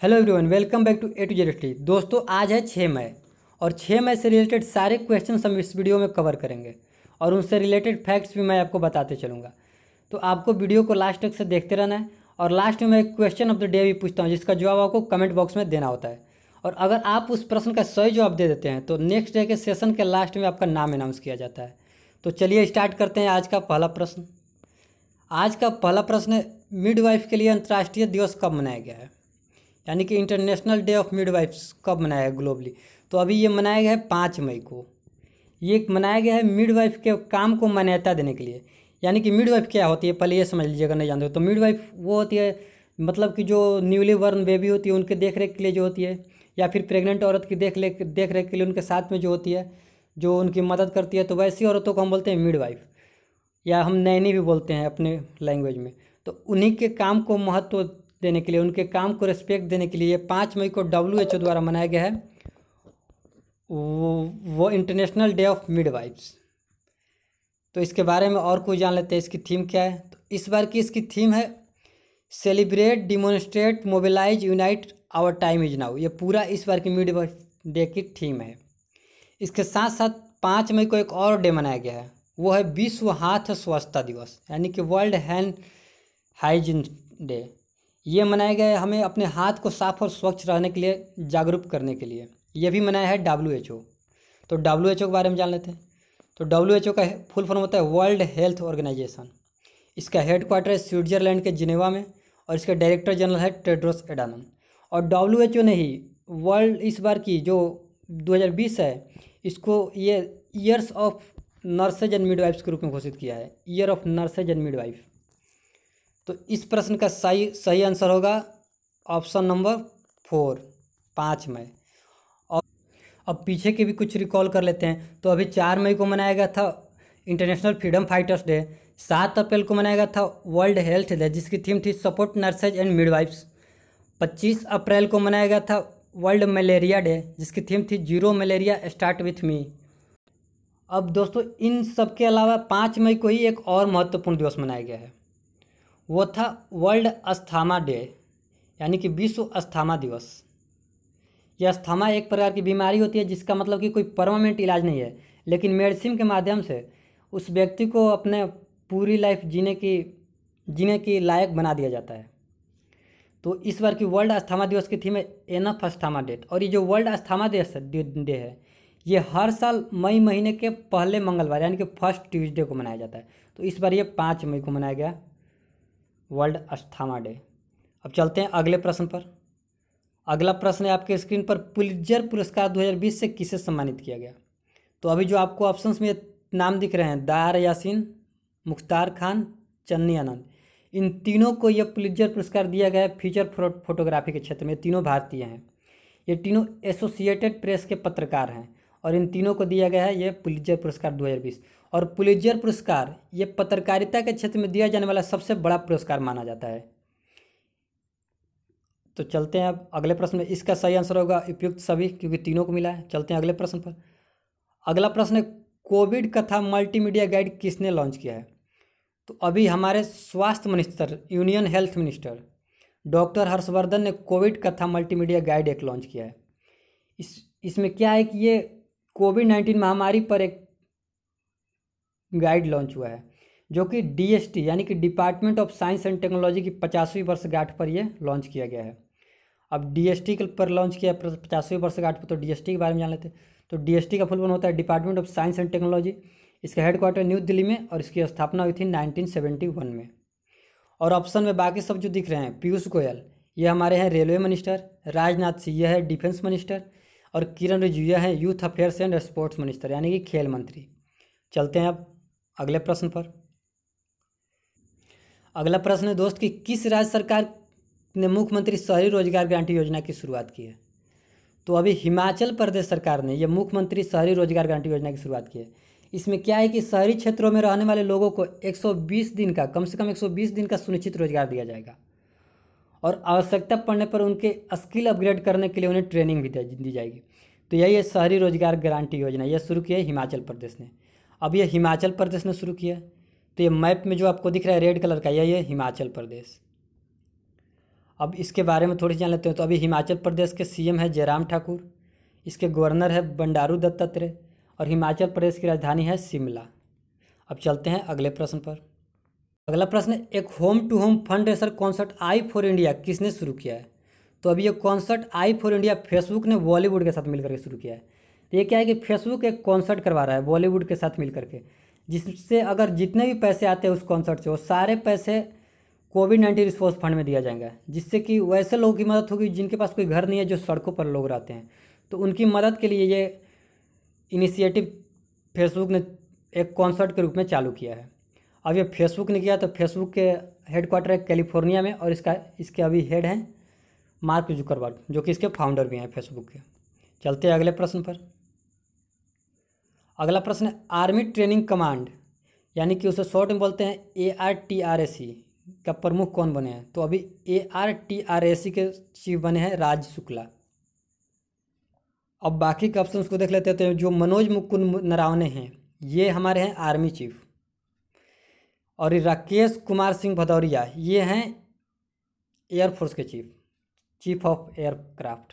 Hello everyone, welcome back to A to Z study. दोस्तों, आज है 6 मई और 6 मई से रिलेटेड सारे क्वेश्चन हम इस वीडियो में कवर करेंगे और उनसे रिलेटेड फैक्ट्स भी मैं आपको बताते चलूँगा। तो आपको वीडियो को लास्ट तक से देखते रहना है और लास्ट में मैं एक क्वेश्चन ऑफ द डे भी पूछता हूँ जिसका जवाब आपको कमेंट बॉक्स में देना होता है। और अगर आप उस प्रश्न का सही जवाब दे देते हैं तो नेक्स्ट डे के सेशन के लास्ट में आपका नाम अनाउंस किया जाता है। तो चलिए स्टार्ट करते हैं आज का पहला प्रश्न। आज का पहला प्रश्न है, मिडवाइफ के लिए अंतर्राष्ट्रीय दिवस कब मनाया गया है? यानी कि इंटरनेशनल डे ऑफ मिडवाइफ्स कब मनाया है ग्लोबली? तो अभी ये मनाया गया है 5 मई को। ये मनाया गया है मिडवाइफ के काम को मान्यता देने के लिए। यानी कि मिडवाइफ क्या होती है पहले ये समझ लीजिएगा, नहीं जानते हो तो मिडवाइफ वो होती है, मतलब कि जो न्यूली बॉर्न बेबी होती है उनके देख रेख के लिए जो होती है, या फिर प्रेग्नेंट औरत की देख रेख के लिए उनके साथ में जो होती है, जो उनकी मदद करती है, तो वैसी औरतों को हम बोलते हैं मिडवाइफ, या हम नैनी भी बोलते हैं अपने लैंग्वेज में। तो उन्हीं के काम को महत्व देने के लिए, उनके काम को रिस्पेक्ट देने के लिए 5 मई को WHO द्वारा मनाया गया है वो इंटरनेशनल डे ऑफ मिडवाइफ्स। तो इसके बारे में और कुछ जान लेते हैं, इसकी थीम क्या है। तो इस बार की इसकी थीम है celebrate, demonstrate, mobilise, unite, our time is now. ये पूरा इस बार की मिडवाइफ डे की थीम है। इसके साथ साथ 5 मई को एक और डे मनाया गया है, वो है विश्व हाथ स्वच्छता दिवस, यानी कि वर्ल्ड हैंड हाइजीन डे। ये मनाया गया है हमें अपने हाथ को साफ और स्वच्छ रहने के लिए जागरूक करने के लिए। ये भी मनाया है WHO। तो WHO के बारे में जान लेते हैं। तो WHO का फुल फॉर्म होता है वर्ल्ड हेल्थ ऑर्गेनाइजेशन। इसका हेडक्वार्टर है स्विट्जरलैंड के जिनेवा में और इसके डायरेक्टर जनरल है टेड्रोस एडानम। और WHO ने ही वर्ल्ड इस बार की जो 2020 है, इसको ये years of nurses and midwives के रूप में घोषित किया है, year of nurses and midwife. तो इस प्रश्न का सही आंसर होगा ऑप्शन नंबर 4, 5 मई। और अब पीछे के भी कुछ रिकॉल कर लेते हैं। तो अभी 4 मई को मनाया गया था इंटरनेशनल फ्रीडम फाइटर्स डे। 7 अप्रैल को मनाया गया था वर्ल्ड हेल्थ डे जिसकी थीम थी सपोर्ट नर्सेज एंड मिडवाइफ्स। 25 अप्रैल को मनाया गया था वर्ल्ड मलेरिया डे जिसकी थीम थी zero malaria start with me. अब दोस्तों, इन सब के अलावा 5 मई को ही एक और महत्वपूर्ण दिवस मनाया गया है, वो था वर्ल्ड अस्थमा डे, यानी कि विश्व अस्थमा दिवस। यह अस्थमा एक प्रकार की बीमारी होती है जिसका मतलब कि कोई परमानेंट इलाज नहीं है, लेकिन मेडिसिन के माध्यम से उस व्यक्ति को अपने पूरी लाइफ जीने की लायक बना दिया जाता है। तो इस बार की वर्ल्ड अस्थमा दिवस की थीम है एनफ अस्थमा डे। और ये जो वर्ल्ड अस्थमा डे है, ये हर साल मई महीने के पहले मंगलवार यानी कि फर्स्ट ट्यूसडे को मनाया जाता है। तो इस बार ये 5 मई को मनाया गया वर्ल्ड अस्थमा डे। अब चलते हैं अगले प्रश्न पर। अगला प्रश्न है आपके स्क्रीन पर, पुलित्जर पुरस्कार 2020 से किसे सम्मानित किया गया? तो अभी जो आपको ऑप्शंस में नाम दिख रहे हैं, दार यासीन, मुख्तार खान, चन्नी आनंद, इन तीनों को यह पुलित्जर पुरस्कार दिया गया है फीचर फोटोग्राफी के क्षेत्र में। तीनों भारतीय हैं, ये तीनों एसोसिएटेड प्रेस के पत्रकार हैं और इन तीनों को दिया गया है ये पुलित्जर पुरस्कार 2020। और पुलित्जर पुरस्कार ये पत्रकारिता के क्षेत्र में दिया जाने वाला सबसे बड़ा पुरस्कार माना जाता है। तो चलते हैं अब अगले प्रश्न में। इसका सही आंसर होगा उपयुक्त सभी, क्योंकि तीनों को मिला है। चलते हैं अगले प्रश्न पर। अगला प्रश्न है, कोविड कथा मल्टीमीडिया गाइड किसने लॉन्च किया है? तो अभी हमारे स्वास्थ्य minister, union health minister doctor Harshvardhan ने कोविड कथा मल्टीमीडिया गाइड एक लॉन्च किया है। इसमें क्या है कि ये कोविड-19 महामारी पर एक गाइड लॉन्च हुआ है जो कि DST यानी कि department of science and technology की 50वीं वर्षगांठ पर यह लॉन्च किया गया है। अब DST पर लॉन्च किया 50वीं वर्षगांठ पर, तो DST के बारे में जान लेते हैं। तो DST का फुल फॉर्म होता है department of science and technology. इसका हेडक्वार्टर न्यू दिल्ली में और इसकी स्थापना हुई थी 1971 में। और ऑप्शन में बाकी सब जो दिख रहे हैं, पीयूष गोयल ये हमारे हैं रेलवे मिनिस्टर, राजनाथ सिंह यह है डिफेंस मिनिस्टर, और किरण रिजिजू यह है youth affairs and sports minister यानी कि खेल मंत्री। चलते हैं अब अगले प्रश्न पर। अगला प्रश्न है दोस्त कि किस राज्य सरकार ने मुख्यमंत्री शहरी रोजगार गारंटी योजना की शुरुआत की है? तो अभी हिमाचल प्रदेश सरकार ने यह मुख्यमंत्री शहरी रोजगार गारंटी योजना की शुरुआत की है। इसमें क्या है कि शहरी क्षेत्रों में रहने वाले लोगों को 120 दिन का, कम से कम 120 दिन का सुनिश्चित रोजगार दिया जाएगा और आवश्यकता पड़ने पर उनके स्किल अपग्रेड करने के लिए उन्हें ट्रेनिंग भी दी जाएगी। तो यही है शहरी रोजगार गारंटी योजना। यह शुरू किया है हिमाचल प्रदेश ने। अब यह हिमाचल प्रदेश ने शुरू किया है, तो ये मैप में जो आपको दिख रहा है रेड कलर का, यही है हिमाचल प्रदेश। अब इसके बारे में थोड़ी जान लेते हैं। तो अभी हिमाचल प्रदेश के सीएम है जयराम ठाकुर, इसके गवर्नर है बंडारू दत्तात्रेय और हिमाचल प्रदेश की राजधानी है शिमला। अब चलते हैं अगले प्रश्न पर। अगला प्रश्न है, एक home to home fund raiser concert I for India किसने शुरू किया है? तो अभी ये concert I for India Facebook ने बॉलीवुड के साथ मिलकर के शुरू किया है। तो ये क्या है कि फेसबुक एक कॉन्सर्ट करवा रहा है बॉलीवुड के साथ मिलकर के, जिससे अगर जितने भी पैसे आते हैं उस कॉन्सर्ट से वो सारे पैसे कोविड-19 रिस्पॉन्स फंड में दिया जाएगा, जिससे कि वैसे लोगों की मदद होगी जिनके पास कोई घर नहीं है, जो सड़कों पर लोग रहते हैं। तो उनकी मदद के लिए ये इनिशिएटिव फेसबुक ने एक कॉन्सर्ट के रूप में चालू किया है। अब ये फेसबुक ने किया, तो फेसबुक के हेडक्वार्टर है कैलिफोर्निया में और इसके अभी हेड हैं मार्क जुकरबर्ग, जो कि इसके फाउंडर भी हैं फेसबुक के। चलते हैं अगले प्रश्न पर। अगला प्रश्न है, आर्मी ट्रेनिंग कमांड यानी कि उसे शॉर्ट में बोलते हैं ARTRAC का प्रमुख कौन बने हैं? तो अभी ARTRAC के चीफ बने हैं राज शुक्ला। अब बाकी के ऑप्शन को देख लेते हैं। तो जो मनोज मुकुंद नरावने हैं ये हमारे हैं आर्मी चीफ, और ये राकेश कुमार सिंह भदौरिया ये हैं एयरफोर्स के chief of aircraft.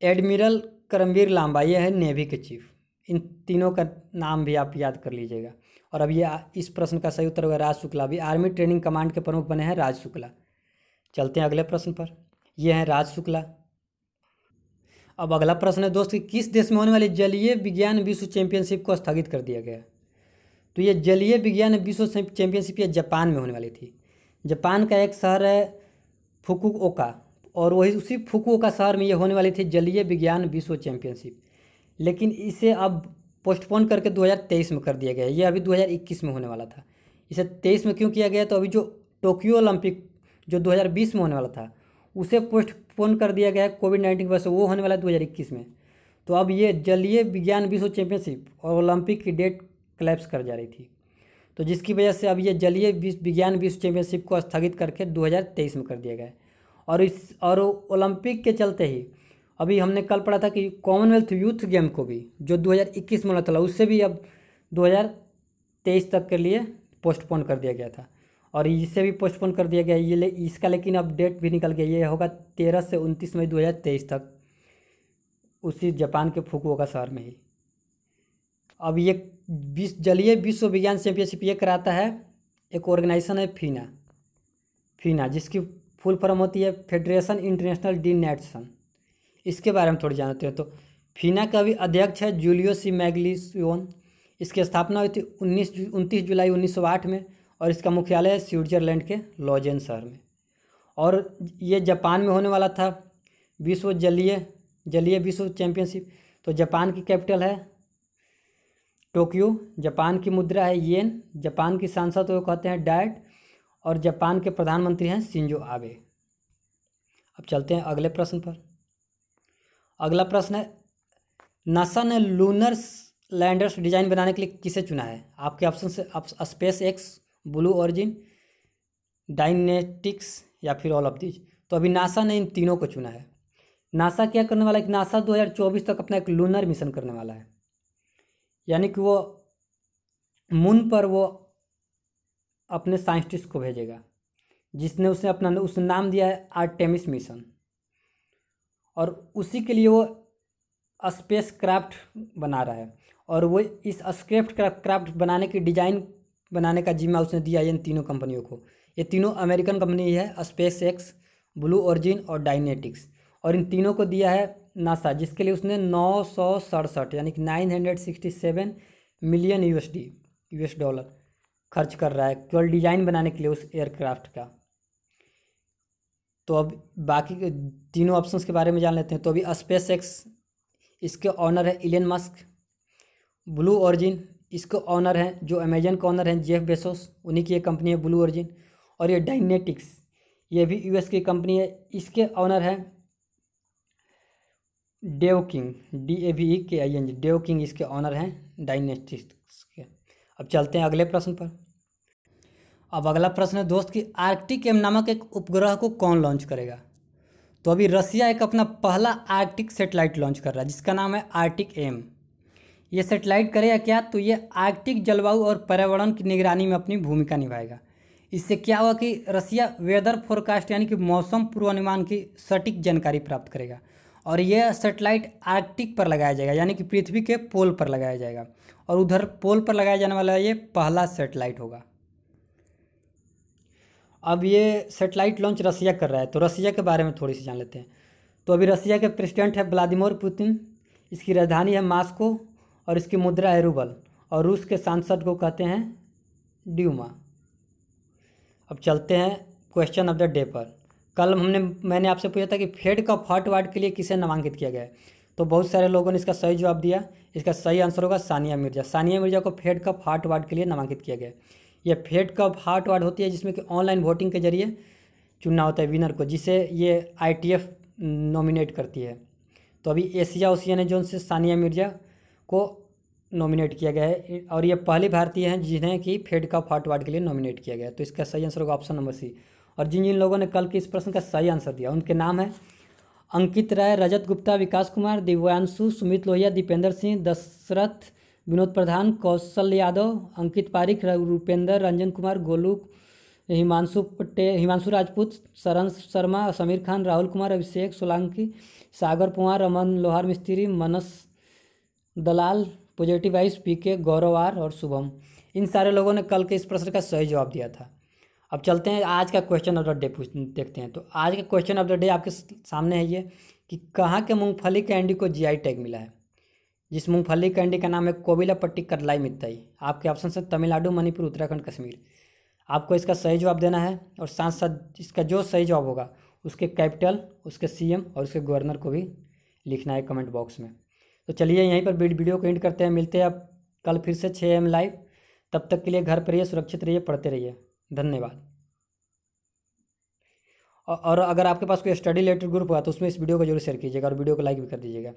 Admiral Karambir Lamba ये है नेवी के चीफ। इन तीनों का नाम भी आप याद कर लीजिएगा। और अब ये इस प्रश्न का सही उत्तर होगा राज शुक्ला। भी आर्मी ट्रेनिंग कमांड के प्रमुख बने हैं राज शुक्ला। चलते हैं अगले प्रश्न पर। ये हैं राज शुक्ला। अब अगला प्रश्न है दोस्त कि किस देश में होने वाली जलीय विज्ञान विश्व चैंपियनशिप को स्थगित कर दिया गया? तो ये जलीय विज्ञान विश्व चैंपियनशिप ये जापान में होने वाली थी। जापान का एक शहर है फुकुओका, और वही उसी फुकुओका शहर में ये होने वाली थी जलीय विज्ञान विश्व चैंपियनशिप। लेकिन इसे अब पोस्टपोन करके 2023 में कर दिया गया। ये अभी 2021 में होने वाला था। इसे 23 में क्यों किया गया? तो अभी जो टोक्यो ओलंपिक जो 2020 में होने वाला था उसे पोस्टपोन कर दिया गया है कोविड-19 की वजह से। वो होने वाला है 2021 में। तो अब ये जलीय विज्ञान विश्व चैंपियनशिप और ओलंपिक की डेट क्लैप्स कर जा रही थी, तो जिसकी वजह से अब ये जलीय विज्ञान विश्व चैंपियनशिप को स्थगित करके 2023 में कर दिया गया है। और ओलंपिक के चलते ही अभी हमने कल पढ़ा था कि कॉमनवेल्थ यूथ गेम को भी जो 2021 में होना था उससे भी अब 2023 तक के लिए पोस्टपोन कर दिया गया था, और इसे भी पोस्टपोन कर दिया गया ये इसका। लेकिन अब डेट भी निकल गया, ये होगा 13 से 29 मई 2023 तक उसी जापान के फुकुओका शहर में ही। अब ये जलीय विश्व विज्ञान चैंपियनशिप ये कराता है एक ऑर्गेनाइजेशन है फीना, जिसकी फुल फॉर्म होती है फेडरेशन इंटरनेशनल डी नेशन। इसके बारे में थोड़ी जानते हैं। तो फीना का भी अध्यक्ष है जूलियो सी मैग्लियोन। इसकी स्थापना हुई थी 29 जुलाई 1908 में, और इसका मुख्यालय है स्विट्जरलैंड के लॉजेन शहर में। और ये जापान में होने वाला था विश्व जलीय विश्व चैंपियनशिप। तो जापान की कैपिटल है टोक्यो, जापान की मुद्रा है येन, जापान की सांसद को कहते हैं डैट, और जापान के प्रधानमंत्री हैं शिंजो आबे। अब चलते हैं अगले प्रश्न पर। अगला प्रश्न है, नासा ने लूनर लैंडर्स डिजाइन बनाने के लिए किसे चुना है? आपके ऑप्शन से स्पेस एक्स, ब्लू ऑरिजिन, डायनेटिक्स या फिर ऑल ऑफ दीज। तो अभी नासा ने इन तीनों को चुना है। नासा क्या करने वाला है कि नासा 2024 तक अपना एक लूनर मिशन करने वाला है, यानी कि वो मून पर वो अपने साइंटिस्ट को भेजेगा, जिसने उसने नाम दिया है आर्टेमिस मिशन। और उसी के लिए वो स्पेस क्राफ्ट बना रहा है, और वो इस क्राफ्ट बनाने की डिजाइन बनाने का जिम्मा उसने दिया है इन तीनों कंपनियों को। ये तीनों अमेरिकन कंपनी है, स्पेस एक्स, ब्लू ऑरिजिन और डायनेटिक्स, और इन तीनों को दिया है नासा, जिसके लिए उसने 967 यानी कि 967 मिलियन यूएस डॉलर खर्च कर रहा है केवल डिजाइन बनाने के लिए उस एयरक्राफ्ट का। तो अब बाकी के तीनों ऑप्शंस के बारे में जान लेते हैं। तो अभी स्पेस एक्स इसके ऑनर है इलन मस्क, ब्लू ऑरिजिन इसके ऑनर हैं जो अमेजन के ऑनर हैं जेफ बेसोस, उन्हीं की एक कंपनी है ब्लू ऑरिजिन, और ये डायनेटिक्स ये भी यूएस की कंपनी है, इसके ऑनर हैं Dave King, DAVEKING, Dave King इसके ऑनर हैं डायनेटिक्स के। अब चलते हैं अगले प्रश्न पर। अब अगला प्रश्न है दोस्त कि आर्कटिक एम नामक एक उपग्रह को कौन लॉन्च करेगा? तो अभी रसिया एक अपना पहला आर्कटिक सेटेलाइट लॉन्च कर रहा है जिसका नाम है आर्कटिक एम। ये सेटेलाइट करेगा क्या? तो ये आर्कटिक जलवायु और पर्यावरण की निगरानी में अपनी भूमिका निभाएगा। इससे क्या हुआ कि रसिया वेदर फोरकास्ट यानी कि मौसम पूर्वानुमान की सटीक जानकारी प्राप्त करेगा। और यह सेटेलाइट आर्कटिक पर लगाया जाएगा, यानी कि पृथ्वी के पोल पर लगाया जाएगा, और उधर पोल पर लगाया जाने वाला ये पहला सेटेलाइट होगा। अब ये सेटेलाइट लॉन्च रसिया कर रहा है, तो रसिया के बारे में थोड़ी सी जान लेते हैं। तो अभी रसिया के प्रेसिडेंट है व्लादिमीर पुतिन, इसकी राजधानी है मॉस्को, और इसकी मुद्रा है रूबल, और रूस के सांसद को कहते हैं ड्यूमा। अब चलते हैं क्वेश्चन ऑफ द डे पर। कल मैंने आपसे पूछा था कि फेड कप हॉट अवार्ड के लिए किसे नामांकित किया गया है, तो बहुत सारे लोगों ने इसका सही जवाब दिया। इसका सही आंसर होगा सानिया मिर्जा। सानिया मिर्जा को फेड कप हॉट अवार्ड के लिए नामांकित किया गया है। यह फेड कप हॉट अवार्ड होती है जिसमें कि ऑनलाइन वोटिंग के जरिए चुनना होता है विनर को, जिसे ये ITF नॉमिनेट करती है। तो अभी एशिया ओशियाना जोन से सानिया मिर्जा को नॉमिनेट किया गया है, और ये पहली भारतीय हैं जिन्हें कि फेड कप हॉट अवार्ड के लिए नॉमिनेट किया गया है। तो इसका सही आंसर होगा ऑप्शन नंबर सी। और जिन जिन लोगों ने कल के इस प्रश्न का सही आंसर दिया उनके नाम है अंकित राय, रजत गुप्ता, विकास कुमार, दिव्यांशु, सुमित लोहिया, दीपेंद्र सिंह, दशरथ, विनोद प्रधान, कौशल यादव, अंकित पारिक, रूपेंद्र, रंजन कुमार, गोलू, हिमांशु पटेल, हिमांशु राजपूत, शरण शर्मा, समीर खान, राहुल कुमार, अभिषेक सोलंकी, सागर पुआर, अमन Lohar Mistry, Manas Dalal, positive vibes, PK, Gaurav R और शुभम। इन सारे लोगों ने कल के इस प्रश्न का सही जवाब दिया था। अब चलते हैं आज का क्वेश्चन ऑफ द डे देखते हैं। तो आज का क्वेश्चन ऑफ द डे आपके सामने है ये कि कहाँ के मूंगफली कैंडी को GI टैग मिला है। जिस मूंगफली कैंडी का नाम है कोविलापट्टी करलाई मिठाई। आपके ऑप्शन है तमिलनाडु, मणिपुर, उत्तराखंड, कश्मीर। आपको इसका सही जवाब देना है, और साथ साथ इसका जो सही जवाब होगा उसके कैपिटल, उसके CM और उसके गवर्नर को भी लिखना है कमेंट बॉक्स में। तो चलिए यहीं पर वीडियो को एंड करते हैं। मिलते हैं अब कल फिर से 6 AM लाइव। तब तक के लिए घर पर रहिए, सुरक्षित रहिए, पढ़ते रहिए। धन्यवाद। और अगर आपके पास कोई स्टडी रिलेटेड ग्रुप हुआ तो उसमें इस वीडियो को जरूर शेयर कीजिएगा और वीडियो को लाइक भी कर दीजिएगा।